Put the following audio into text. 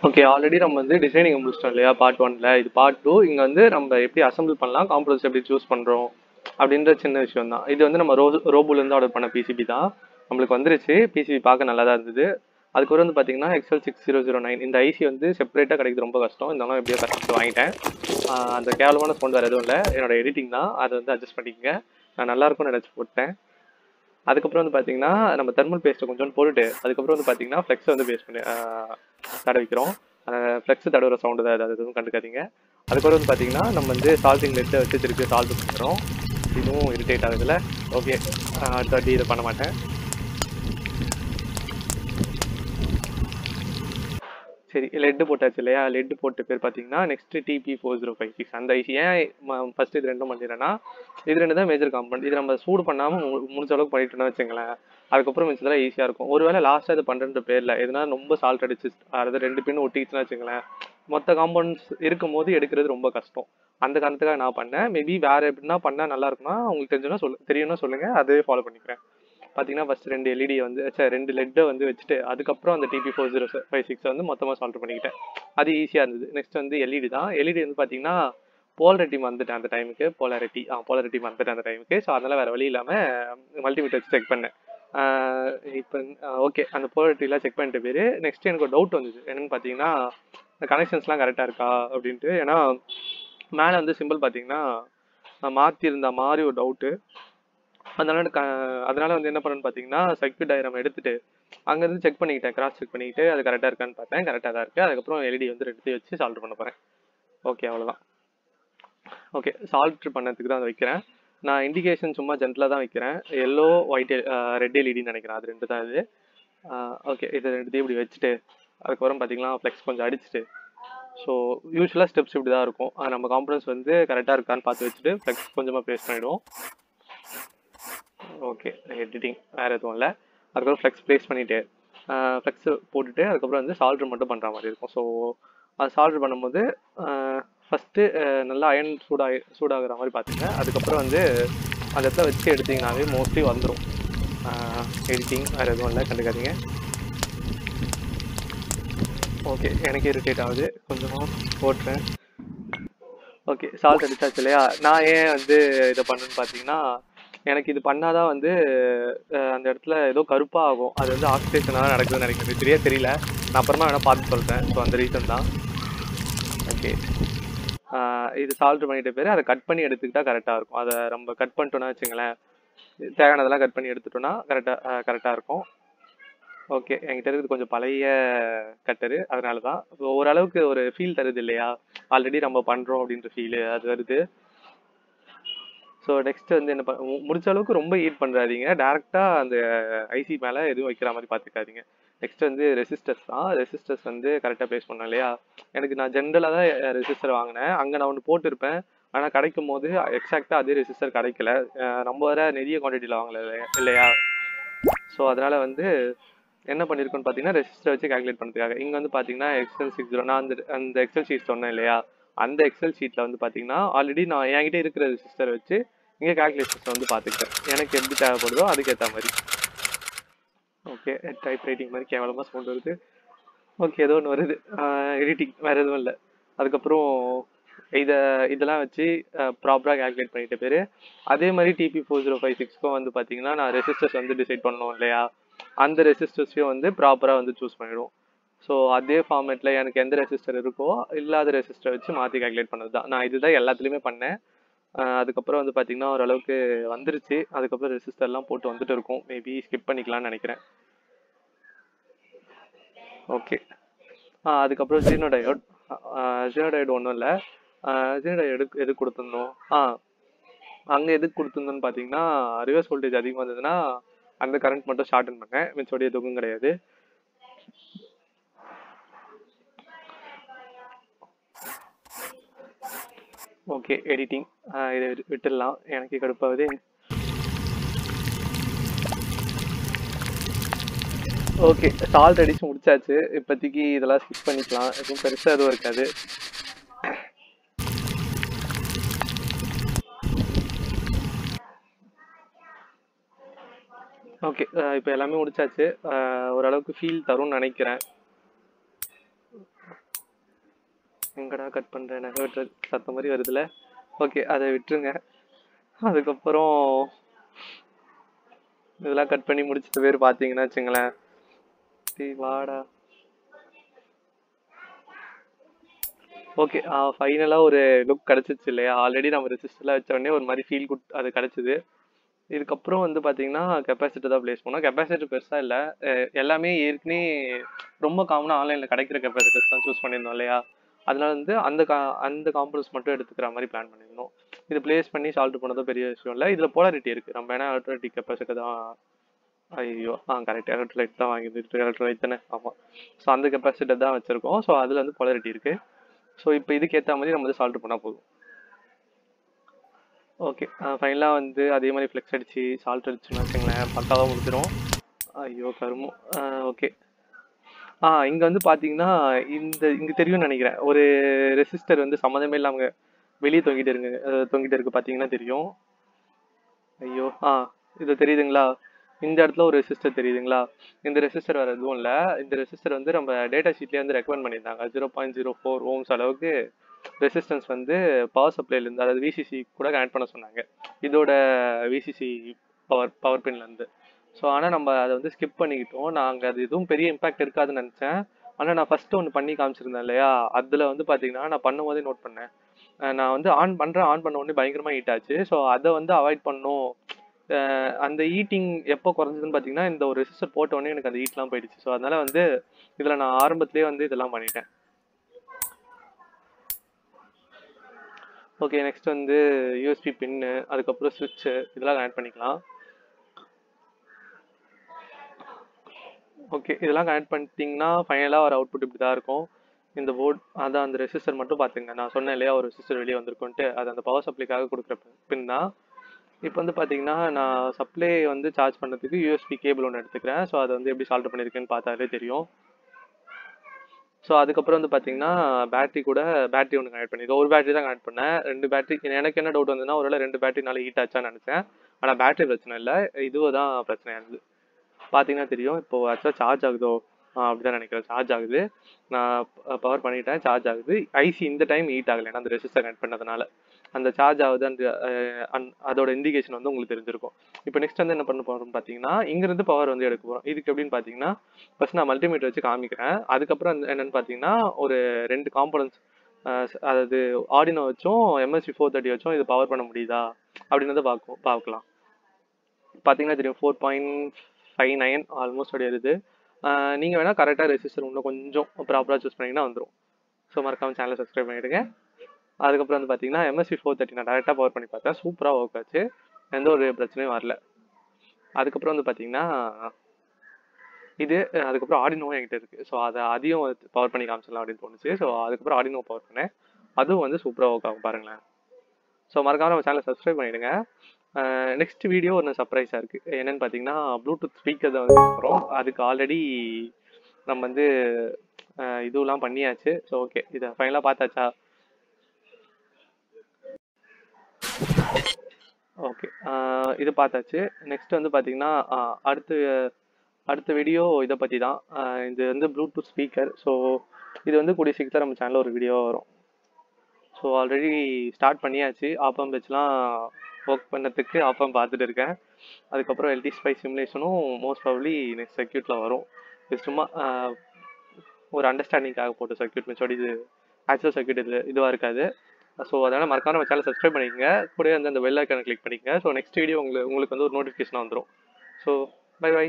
Okay, already நம்ம வந்து designing முடிச்சிட்டோம் இல்லையா பார்ட் 1ல. இது பார்ட் 2. இங்க வந்து நம்ம எப்படி அசெம்பிள் பண்ணலாம், காம்போனன்ட்ஸ் எப்படி சூஸ் பண்றோம் அப்படின்ற சின்ன விஷயம் தான். இது வந்து நம்ம ரோபோல இருந்து ஆர்டர் பண்ண பிசிபி தான். நம்மளுக்கு வந்துருச்சு. பிசிபி பார்க்க நல்லா தான் இருந்தது. அதுக்கப்புறம் வந்து பார்த்தீங்கன்னா எக்ஸல் 6009 இந்த ஐசி வந்து செப்பரேட்டாக கிடைக்கிறது ரொம்ப கஷ்டம். இருந்தாலும் எப்படியோ கஷ்டப்பட்டு வாங்கிட்டேன். அந்த கேவலமான சவுண்ட் வேறு எதுவும் இல்லை, என்னோட எடிட்டிங் தான். அதை வந்து அட்ஜஸ்ட் பண்ணிக்கங்க. நான் நல்லா இருக்கும்னு நினச்சி போட்டேன். அதுக்கப்புறம் வந்து பார்த்தீங்கன்னா நம்ம தெர்மல் பேஸ்ட்டை கொஞ்சம் போட்டுட்டு அதுக்கப்புறம் வந்து பார்த்தீங்கன்னா ஃப்ளெக்ஸை வந்து பேஸ்ட் பண்ணி தடவிக்கிறோம். ஃப்ளெக்ஸ் தடவுற சவுண்டு தான் அது எதுவும் கண்டுக்காதீங்க. அதுக்கப்புறம் வந்து பார்த்தீங்கன்னா நம்ம வந்து சால்ட்டிங் லெட்டை வச்சு திருப்பி சால்ட் பண்ணுறோம். இதுவும் இரிட்டேட் ஆகுதுல்ல. ஓகே, அடுத்த வாட்டி இதை பண்ண மாட்டேன். சரி, லெட்டு போட்டாச்சு இல்லையா? லெட்டு போட்ட பேர் பார்த்தீங்கன்னா நெக்ஸ்ட் TP4056 அந்த ஐசி. ஏன் ஃபர்ஸ்ட் இது ரெண்டும் பண்ணிடுறேன்னா, இது ரெண்டு தான் மேஜர் காம்பவுண்ட். இது நம்ம சூடு பண்ணாமல் முடிஞ்ச அளவுக்கு பண்ணிட்டோம்னு வச்சுங்களேன், அதுக்கப்புறம் மிச்சதெல்லாம் ஈஸியாக இருக்கும். ஒருவேளை லாஸ்ட்டாக இது பண்ணுற பேரில் எதுனா ரொம்ப சால்ட் அடிச்சு அதாவது ரெண்டு பின்னு ஒட்டிக்கிச்சுன்னு வச்சுங்களேன், மொத்த காம்பவுண்ட்ஸ் இருக்கும் போது எடுக்கிறது ரொம்ப கஷ்டம். அந்த காரணத்துக்காக நான் பண்ணேன். மேபி வேற எப்படின்னா பண்ணால் நல்லா இருக்கும்னா உங்களுக்கு தெரியும்னா சொல்லுங்க, அதே ஃபாலோ பண்ணிக்கிறேன். பார்த்தீங்கன்னா ஃபர்ஸ்ட் ரெண்டு எல்இடி வந்து ரெண்டு லெட்டை வந்து வச்சுட்டு அதுக்கப்புறம் அந்த TP4056 வந்து மொத்தமாக சால்வ் பண்ணிக்கிட்டேன். அது ஈஸியாக இருந்தது. நெக்ஸ்ட் வந்து எல்இடி தான். எல்இடி வந்து பார்த்தீங்கன்னா போலரிட்டி வந்துட்டேன் அந்த டைமுக்கு. போலரிட்டி வந்துட்டேன் அந்த டைமுக்கு. ஸோ அதனால வேற வழி இல்லாமல் மல்டிமீட்டர் வச்சு செக் பண்ணேன். இப்போ ஓகே, அந்த போலரிட்டிலாம் செக் பண்ணிட்ட பேர் நெக்ஸ்ட் எனக்கு ஒரு டவுட் வந்தது. என்னன்னு பார்த்தீங்கன்னா கனெக்ஷன்ஸ்லாம் கரெக்டாக இருக்கா அப்படின்ட்டு. ஏன்னா மேலே வந்து சிம்பிள் பார்த்தீங்கன்னா மாற்றிருந்த மாதிரி ஒரு டவுட்டு. அதனால வந்து என்ன பண்ணணும்னு பார்த்தீங்கன்னா சர்க்யூட் டயக்ராம் எடுத்துட்டு அங்கேருந்து செக் பண்ணிக்கிட்டேன், கிராஸ் செக் பண்ணிக்கிட்டு அது கரெக்டாக இருக்கான்னு பார்த்தேன். கரெக்டாக தான் இருக்குது. அதுக்கப்புறம் எல்இடி வந்து ரெண்டு வச்சு சால்வ் பண்ண போகிறேன். ஓகே, அவ்வளோதான். ஓகே, சால்வ் பண்ணதுக்கு தான் அதை வைக்கிறேன். நான் இண்டிகேஷன் சும்மா ஜென்ரலாக தான் வைக்கிறேன். எல்லோ ஒயிட் ரெட் எல்இடின்னு நினைக்கிறேன், அது ரெண்டு தான் இது. ஓகே, இதை ரெண்டுத்தையும் இப்படி வச்சுட்டு அதுக்கப்புறம் பார்த்தீங்கன்னா ஃப்ளெக்ஸ் கொஞ்சம் அடிச்சுட்டு, ஸோ யூஸ்வலாக ஸ்டெப்ஸ் இப்படி தான் இருக்கும். நம்ம காம்பனன்ஸ் வந்து கரெக்டாக இருக்கான்னு பார்த்து வச்சுட்டு ஃப்ளெக்ஸ் கொஞ்சமாக பேஸ்ட் பண்ணிவிடுவோம். ஓகே, எடிட்டிங் வேறு எதுவும் இல்லை. அதுக்கப்புறம் ஃப்ளெக்ஸ் ப்ளேஸ் பண்ணிவிட்டு ஃப்ளெக்ஸ் போட்டுட்டு அதுக்கப்புறம் வந்து சால்ட்ரு மட்டும் பண்ணுற மாதிரி இருக்கும். ஸோ அது சால்ட்ரு பண்ணும்போது ஃபஸ்ட்டு நல்லா அயன் சூடாகிற மாதிரி பார்த்துங்க. அதுக்கப்புறம் வந்து அந்த இடத்துல வச்சு எடுத்திங்கனாவே மோஸ்ட்லி வந்துடும். எடிட்டிங் வேறு எதுவும் இல்லை, கண்டுக்காதீங்க. ஓகே, எனக்கு இரிட்டேட் ஆகுது, கொஞ்சமாக போட்டுறேன். ஓகே, சால்ட் அடிச்சாச்சு இல்லையா? நான் ஏன் வந்து இதை பண்ணுன்னு பார்த்தீங்கன்னா எனக்கு இது பண்ணாதான் வந்து அந்த இடத்துல ஏதோ கருப்பாக ஆகும். அது வந்து ஆக்சிடேஷனாக நடக்குதுன்னு நினைக்கிறேன். சரியா தெரியல, நான் அப்புறமா வேணால் பார்த்து சொல்கிறேன். ஸோ அந்த ரீசன் தான். ஓகே, இது சால்வ் பண்ணிட்ட பேர் அதை கட் பண்ணி எடுத்துக்கிட்டா கரெக்டாக இருக்கும். அதை நம்ம கட் பண்ணிட்டோன்னா வச்சுங்களேன், தேவையானதெல்லாம் கட் பண்ணி எடுத்துட்டோன்னா கரெக்டாக இருக்கும். ஓகே, என்கிட்ட இருக்குது கொஞ்சம் பழைய கட்டரு, அதனால தான். ஓரளவுக்கு ஒரு ஃபீல் தருது இல்லையா, ஆல்ரெடி நம்ம பண்ணுறோம் அப்படின்ற ஃபீலு அது வருது. ஸோ நெக்ஸ்ட் வந்து என்ன முடிச்ச அளவுக்கு ரொம்ப ஹீட் பண்ணுறாதீங்க. டேரெக்டாக அந்த ஐசி மேலே எதுவும் வைக்கிற மாதிரி பார்த்துக்காதீங்க. நெக்ஸ்ட் வந்து ரெசிஸ்டர்ஸ் தான். ரெசிஸ்டர்ஸ் வந்து கரெக்டாக ப்ளேஸ் பண்ணோம் இல்லையா? நான் ஜென்ரலாக தான் ரெசிஸ்டர் வாங்கினேன். அங்கே நான் ஒன்று போட்டிருப்பேன், ஆனால் கிடைக்கும் போது எக்ஸாக்டாக அதே ரெசிஸ்டர் கிடைக்கல. நம்ம வேற நிறைய குவான்டிட்டியில் வாங்கல இல்லையா? ஸோ அதனால் வந்து என்ன பண்ணியிருக்கோன்னு பார்த்தீங்கன்னா ரெசிஸ்டர் வச்சு கால்குலேட் பண்ணுறதுக்காக இங்கே வந்து பார்த்தீங்கன்னா எக்ஸல் 60 நான் அந்த எக்ஸல் ஷீட் சொன்னேன் இல்லையா? அந்த எக்ஸல் ஷீட்டில் வந்து பார்த்தீங்கன்னா ஆல்ரெடி நான் என்கிட்ட இருக்கிற ரெசிஸ்டர் வச்சு இங்கே கால்குலேஷன்ஸ் வந்து பார்த்துக்கிட்டேன். எனக்கு எப்படி தேவைப்படுதோ அதுக்கேற்ற மாதிரி. ஓகே, டைப் ரைட்டிங் மாதிரி கேவலமாக சவுண்ட் வருது. ஓகே, ஏதோ ஒன்று வருது. எடிட்டிங் வேறு எதுவும் இல்லை. அதுக்கப்புறம் இதெல்லாம் வச்சு ப்ராப்பராக கால்குலேட் பண்ணிட்ட பேர் அதே மாதிரி TP4056க்கும் வந்து பார்த்தீங்கன்னா நான் ரெசிஸ்டர்ஸ் வந்து டிசைட் பண்ணணும் இல்லையா? அந்த ரெசிஸ்டர்ஸையும் வந்து ப்ராப்பராக வந்து சூஸ் பண்ணிவிடுவோம். ஸோ அதே ஃபார்மேட்டில் எனக்கு எந்த ரெசிஸ்டர் இருக்கோ இல்லாத ரெசிஸ்டர் வச்சு மாற்றி கால்குலேட் பண்ணது தான். நான் இதுதான் எல்லாத்துலேயுமே பண்ணேன். அதுக்கப்புறம் வந்து பார்த்தீங்கன்னா ஓரளவுக்கு வந்துருச்சு. அதுக்கப்புறம் ரெசிஸ்டர்லாம் போட்டு வந்துட்டு இருக்கும். மேபி ஸ்கிப் பண்ணிக்கலாம்னு நினைக்கிறேன். ஓகே, அதுக்கப்புறம் ஜீனோ டயோட் ஒன்றும் இல்லை. ஜீனோ டயோடு எதுக்கு கொடுத்துருந்தோம்? அங்கே எதுக்கு கொடுத்துருந்தோன்னு பார்த்தீங்கன்னா ரிவர்ஸ் வோல்டேஜ் அதிகமாக இருந்ததுன்னா அந்த கரண்ட் மட்டும் ஷார்டன் பண்ணேன், மிச்சோடைய எதுவும் கிடையாது. ஓகே, எடிட்டிங் இதை விட்டுடலாம், எனக்கு கடுப்பாகுது. ஓகே, சால்ட் அடிச்சு முடிச்சாச்சு. இப்போதைக்கு இதெல்லாம் ஸ்கிப் பண்ணிக்கலாம், எதுவும் பெருசாக எதுவும் இருக்காது. ஓகே, இப்போ எல்லாமே முடிச்சாச்சு. ஓரளவுக்கு ஃபீல் தரும்னு நினைக்கிறேன். எங்கடா கட் பண்ணுறேன் நகை வெட்டுற சத்தம் மாதிரி வருதுல்ல. ஓகே, அதை விட்டுருங்க. அதுக்கப்புறம் இதெல்லாம் கட் பண்ணி முடிச்சிட்டு பேர் பார்த்தீங்கன்னா வச்சுங்களேன், வாடா. ஓகே, ஃபைனலாக ஒரு லுக் கிடச்சிச்சு இல்லையா. ஆல்ரெடி நம்ம ரெசிஸ்டர்லாம் வச்ச உடனே ஒரு மாதிரி ஃபீல் குட் அது கிடச்சிது. இதுக்கப்புறம் வந்து பார்த்தீங்கன்னா கெப்பாசிட்டர் தான் ப்ளேஸ் பண்ணோம். கெப்பாசிட்டர் பெருசாக இல்லை, எல்லாமே ஏற்கனவே ரொம்ப காமனாக ஆன்லைனில் கிடைக்கிற கெப்பாசிட்டர்ஸ் தான் சூஸ் பண்ணியிருந்தோம் இல்லையா. அதனால வந்து அந்த காம்பனன்ட்ஸ் மட்டும் எடுத்துக்கிற மாதிரி பிளான் பண்ணியிருந்தோம். இது பிளேஸ் பண்ணி சால்வ் பண்ணதும் பெரிய விஷயம் இல்லை. இதில் போலாரிட்டி இருக்குது. நம்ம ஏன்னா எலக்ட்ரோலைட் கெப்பாசிட்டர் தான். ஐயோ கரெக்ட், எலக்ட்ரோலைட் தான் வாங்கிட்டு எலக்ட்ரோலைட் தானே, ஆமாம். ஸோ அந்த கெப்பாசிட்டர் தான் வச்சுருக்கோம். ஸோ அதில் வந்து போலாரிட்டி இருக்குது. ஸோ இப்போ இதுக்கு ஏற்ற மாதிரி நம்ம வந்து சால்வ் பண்ணால் போதும். ஓகே, ஃபைனலாக வந்து அதே மாதிரி ஃப்ளெக்ஸ் அடிச்சு சால்ட் அடிச்சுன்னு வச்சுங்களேன், பக்காவாக முடிச்சிடும். ஐயோ கருமோ. ஓகே, இங்கே வந்து பார்த்தீங்கன்னா இங்கே தெரியும்னு நினைக்கிறேன், ஒரு ரெசிஸ்டர் வந்து சம்மந்தமே இல்லாமல் வெளியே தொங்கிட்டு இருக்கு பார்த்தீங்கன்னா தெரியும். ஐயோ இது தெரியுதுங்களா. இந்த இடத்துல ஒரு ரெசிஸ்டர் தெரியுதுங்களா. இந்த ரெசிஸ்டர் வேறு எதுவும் இல்லை. இந்த ரெசிஸ்டர் வந்து நம்ம டேட்டா ஷீட்லேயே வந்து ரெக்கமெண்ட் பண்ணியிருந்தாங்க. 0.04 ஓம்ஸ் அளவுக்கு ரெசிஸ்டன்ஸ் வந்து பவர் சப்ளைலேருந்து, அதாவது விசிசி கூட கனெக்ட் பண்ண சொன்னாங்க, இதோட விசிசி பவர் பின்லேருந்து. ஸோ ஆனால் நம்ம அதை வந்து ஸ்கிப் பண்ணிக்கிட்டோம். நாங்கள் அது எதுவும் பெரிய இம்பாக்ட் இருக்காதுன்னு நினச்சேன். ஆனால் நான் ஃபஸ்ட்டு ஒன்று பண்ணி காமிச்சிருந்தேன் இல்லையா, அதில் வந்து பார்த்தீங்கன்னா நான் பண்ணும் போதே நோட் பண்ணேன். நான் வந்து ஆன் பண்ண உடனே பயங்கரமாக ஹீட் ஆச்சு. ஸோ அதை வந்து அவாய்ட் பண்ணும். அந்த ஹீட்டிங் எப்போ குறைஞ்சதுன்னு பார்த்தீங்கன்னா இந்த ஒரு ரெசிஸ்டர் போட்ட உடனே எனக்கு அந்த ஹீட்லாம் போயிடுச்சு. ஸோ அதனால வந்து இதில் நான் ஆரம்பத்திலேயே வந்து இதெல்லாம் பண்ணிட்டேன். ஓகே, நெக்ஸ்ட் வந்து யூஎஸ்பி பின்னு, அதுக்கப்புறம் ஸ்விட்சு இதெல்லாம் கனெக்ட் பண்ணிக்கலாம். ஓகே, இதெல்லாம் கனெக்ட் பண்ணிட்டீங்கன்னா ஃபைனலாக ஒரு அவுட்புட் இப்படி தான் இருக்கும். இந்த போர்ட் அதான் அந்த ரெசிஸ்டர் மட்டும் பார்த்துங்க. நான் சொன்னேன் இல்லையா ஒரு ரெசிஸ்டர் வெளியே வந்திருக்குன்ட்டு, அது அந்த பவர் சப்ளைக்காக கொடுக்குற பின் தான். இப்போ வந்து பார்த்தீங்கன்னா நான் சப்ளை வந்து சார்ஜ் பண்ணுறதுக்கு யூஎஸ்பி கேபிள் ஒன்று எடுத்துக்கிறேன். ஸோ அதை வந்து எப்படி சால்வ் பண்ணியிருக்கேன்னு பார்த்தாலே தெரியும். ஸோ அதுக்கப்புறம் வந்து பார்த்தீங்கன்னா பேட்டரி ஒன்று கனெக்ட் பண்ணியிருக்கேன். ஒரு பேட்டரி தான் கனெக்ட் பண்ணேன். 2 பேட்டரி. எனக்கு என்ன டவுட் வந்ததுன்னா ஒருவேளை 2 பேட்டரினால ஹீட் ஆச்சான்னு நினச்சேன். ஆனால் பேட்டரி பிரச்சனை இல்லை, இதுவும் தான் பிரச்சனையாக இருந்தது. பார்த்தீங்கன்னா தெரியும். இப்போ ஆக்சுவலாக சார்ஜ் ஆகுதோ அப்படிதான் நினைக்கிறேன். சார்ஜ் ஆகுது. நான் பவர் பண்ணிட்டேன், சார்ஜ் ஆகுது. ஐசி இந்த டைம் ஹீட் ஆகலை, ஏன்னா அந்த ரெசிஸ்டர் கனெக்ட் பண்ணதுனால. அந்த சார்ஜ் ஆகுது அதோட இண்டிகேஷன் வந்து உங்களுக்கு தெரிஞ்சிருக்கும். இப்போ நெக்ஸ்ட் வந்து என்ன பண்ண போகிறோம்னு பார்த்தீங்கன்னா இங்கிருந்து பவர் வந்து எடுக்க போகிறோம். இதுக்கு எப்படின்னு பார்த்தீங்கன்னா ஃபர்ஸ்ட் நான் மல்டிமீட்டர் வச்சு காமிக்கிறேன். அதுக்கப்புறம் என்னன்னு பார்த்தீங்கன்னா ஒரு 2 காம்பனன்ட்ஸ், அதாவது ஆர்டினோ வச்சும் MSP 430 வச்சும் இது பவர் பண்ண முடியுதா அப்படின்றத பார்க்கலாம். பார்த்தீங்கன்னா தெரியும் 4.59 ஆல்மோஸ்ட் அப்படி வருது. நீங்கள் வேணால் கரெக்டாக ரெசிஸ்டர் இன்னும் கொஞ்சம் ப்ராப்பராக சூஸ் பண்ணிங்கன்னா வந்துடும். ஸோ மறக்காமல் சேனலை சப்ஸ்கிரைப் பண்ணிவிடுங்க. அதுக்கப்புறம் வந்து பார்த்தீங்கன்னா MSP 430 நான் டேரெக்டாக பவர் பண்ணி பார்த்தேன், சூப்பராக ஒர்க் ஆச்சு, எந்த ஒரு பிரச்சனையும் வரல. அதுக்கப்புறம் வந்து பார்த்தீங்கன்னா அதுக்கப்புறம் ஆர்டினோவும் என்கிட்ட இருக்குது. ஸோ அதையும் பவர் பண்ணி காமிச்சிடலாம் அப்படின்னு தோணுச்சு. ஸோ அதுக்கப்புறம் ஆர்டினோ பவர் பண்ணேன், அதுவும் வந்து சூப்பராக ஒர்க் ஆகும் பாருங்களேன். ஸோ மறக்காமல் நம்ம சேனலை சப்ஸ்கிரைப் பண்ணிவிடுங்க. நெக்ஸ்ட் வீடியோ ஒன்று சர்ப்ரைஸாக இருக்குது. என்னென்னு பார்த்தீங்கன்னா ப்ளூடூத் ஸ்பீக்கர் தான் வந்து போகிறோம். அதுக்கு ஆல்ரெடி நம்ம வந்து இதுவெல்லாம் பண்ணியாச்சு. ஸோ ஓகே, இதை ஃபைனலாக பார்த்தாச்சா. ஓகே, இது பார்த்தாச்சு. நெக்ஸ்ட் வந்து பார்த்தீங்கன்னா அடுத்த வீடியோ இதை பற்றி தான். இது வந்து ப்ளூடூத் ஸ்பீக்கர். ஸோ இது வந்து கூடிய சீக்கிரத்தில் நம்ம சேனலில் ஒரு வீடியோ வரும். ஸோ ஆல்ரெடி ஸ்டார்ட் பண்ணியாச்சு. ஆப்பம் வச்சுலாம் ஒர்க் பண்ணதுக்கு ஆப்பம் பார்த்துட்டு இருக்கேன். அதுக்கப்புறம் எல்டி ஸ்பைஸ் சிமுலேஷனும் மோஸ்ட் ப்ராபப்லி நெக்ஸ்ட் சர்க்யூட்டில் வரும். இது சும்மா ஒரு அண்டர்ஸ்டாண்டிங்காக போட்ட சர்க்யூட், மிச்சோடி இது ஆக்சுவல் சர்க்யூட் இதுவாக இருக்காது. ஸோ அதனால் மறக்காம நம்ம சேனல் சப்ஸ்கிரைப் பண்ணிக்கங்க, கூட வந்து அந்த பெல் ஐக்கானை கிளிக் பண்ணிக்கங்க. ஸோ நெக்ஸ்ட் வீடியோ உங்களுக்கு வந்து ஒரு நோட்டிஃபிகேஷனாக வந்துடும். So by.